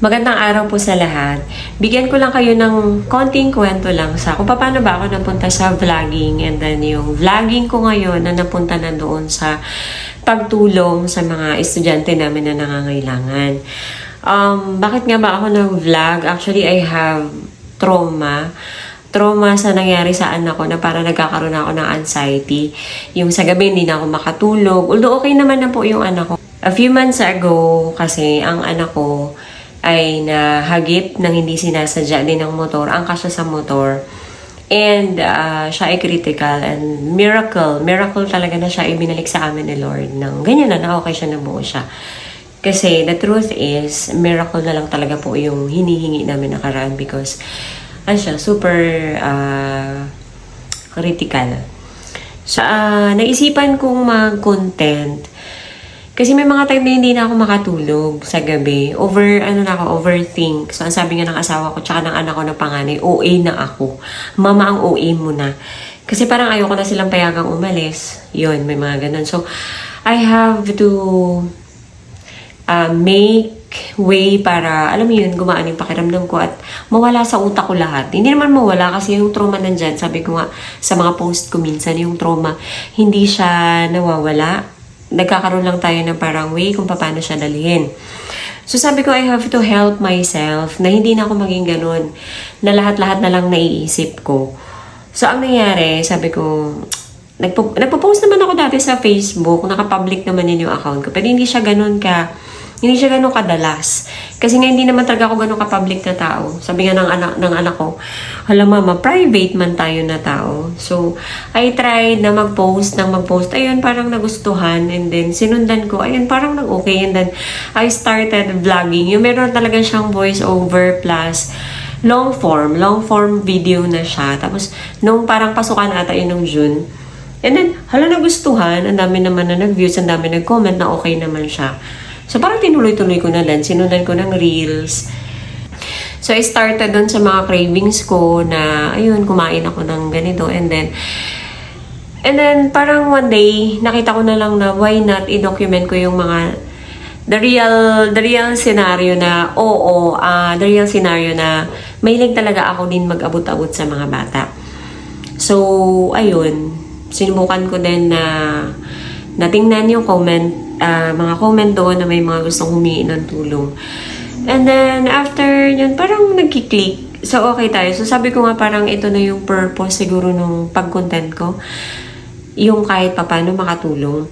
Magandang araw po sa lahat. Bigyan ko lang kayo ng konting kwento lang sa kung paano ba ako napunta sa vlogging, and then yung vlogging ko ngayon na napunta na doon sa pagtulong sa mga estudyante namin na nangangailangan. Bakit nga ba ako nag-vlog? Actually, I have trauma sa nangyari sa anak ko na parang nagkakaroon ako ng anxiety. Yung sa gabi hindi na ako makatulog. Although okay naman na po yung anak ko. A few months ago kasi ang anak ko ay nahagip ng hindi sinasadya din ng motor, angkas siya sa motor. And siya ay critical and miracle talaga na siya ay binalik sa amin ni Lord ng ganyan na okay siya, nabuo siya. Kasi the truth is, miracle na lang talaga po yung hinihingi namin nakaraan because siya, super critical. So, naisipan kong mag-content kasi may mga time na hindi na ako makatulog sa gabi. Overthink. So, ang sabi nga ng asawa ko, tsaka ng anak ko na panganay, OA na ako. Mama, ang OA mo na. Kasi parang ayoko na silang payagang umalis. Yun, may mga ganun. So, I have to make way para, alam mo yun, gumaan yung pakiramdam ko at mawala sa utak ko lahat. Hindi naman mawala kasi yung trauma nandyan. Sabi ko nga, sa mga post ko minsan, yung trauma, hindi siya nawawala. Nagkakaroon lang tayo ng parang way kung paano siya dalhin. So sabi ko, I have to help myself na hindi na ako maging ganun, na lahat-lahat na lang naiisip ko. So ang nangyari, sabi ko, nagpo-post naman ako dati sa Facebook, naka-public naman yun yung account ko, pero hindi siya ganun kadalas. Kasi nga hindi naman talaga ako ganun ka-public na tao. Sabi nga ng anak ko, hala mama, private man tayo na tao. So, I tried na mag-post. Ayun, parang nagustuhan. And then, sinundan ko. Ayun, parang nag-okay. And then, I started vlogging. Yung meron talaga siyang voice over plus long form video na siya. Tapos, nung parang pasukan ata yun nung June. And then, hala nagustuhan. Ang dami naman na nag-views. Ang dami nag-comment na okay naman siya. So, parang tinuloy-tuloy ko na lang. Sinundan ko ng reels. So, I started dun sa mga cravings ko na, ayun, kumain ako ng ganito. And then, parang one day, nakita ko na lang na why not i-document ko yung mga the real scenario na, the real scenario na mahilig talaga ako din mag-abot-abot sa mga bata. So, ayun, sinubukan ko din na natingnan yung mga comment doon na may mga gustong humingi ng tulong. And then, after yun, parang nagkiklik. So, okay tayo. So, sabi ko nga parang ito na yung purpose siguro nung pag-content ko. Yung kahit paano makatulong.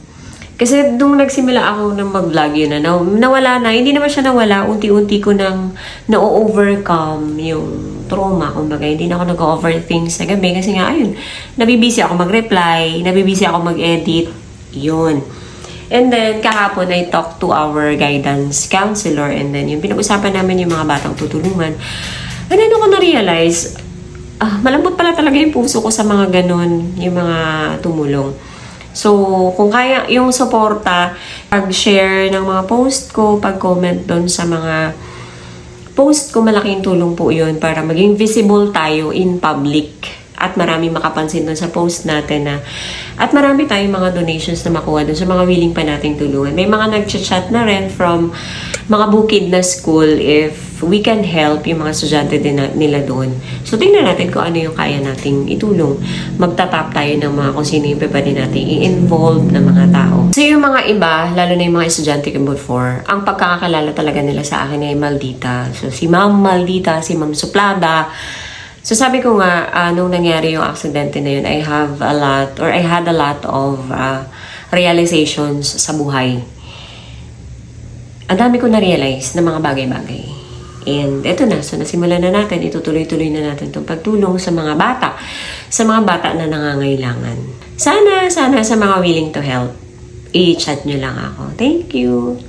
Kasi nung nagsimula ako ng mag-vlog yun na, nawala na. Hindi naman siya nawala. Unti-unti ko nang na-overcome yung trauma. Kumbaga, hindi na ako nag-overthink sa gabi. Kasi nga, ayun, nabibisi ako mag-reply, nabibisi ako mag-edit. Yun. And then, kahapon, I talked to our guidance counselor. And then, yung pinag-usapan namin yung mga batang tutulungan. And then, ako na-realize, malambot pala talaga yung puso ko sa mga ganun, yung mga tumulong. So, kung kaya yung suporta, pag-share ng mga post ko, pag-comment doon sa mga post ko, malaking tulong po yun para maging visible tayo in public. At marami makapansin doon sa post natin at marami tayong mga donations na makuha doon sa mga willing pa nating tulungan. May mga nag-chat na rin from mga bukid na school if we can help yung mga estudyante din nila doon. So, tingnan natin kung ano yung kaya nating itulong. Magtatap tayo ng mga kung sino yung pwede nating i-involve na mga tao. So, yung mga iba, lalo na yung mga estudyante ko before, ang pagkakakalala talaga nila sa akin ay Maldita. So, si Ma'am Maldita, si Ma'am Suplada. So, sabi ko nga, nung nangyari yung aksidente na yun, I had a lot of realizations sa buhay. Ang dami ko na-realize na mga bagay-bagay. And eto na, so nasimulan na natin, itutuloy-tuloy na natin itong pagtulong sa mga bata na nangangailangan. Sana sa mga willing to help, i-chat nyo lang ako. Thank you!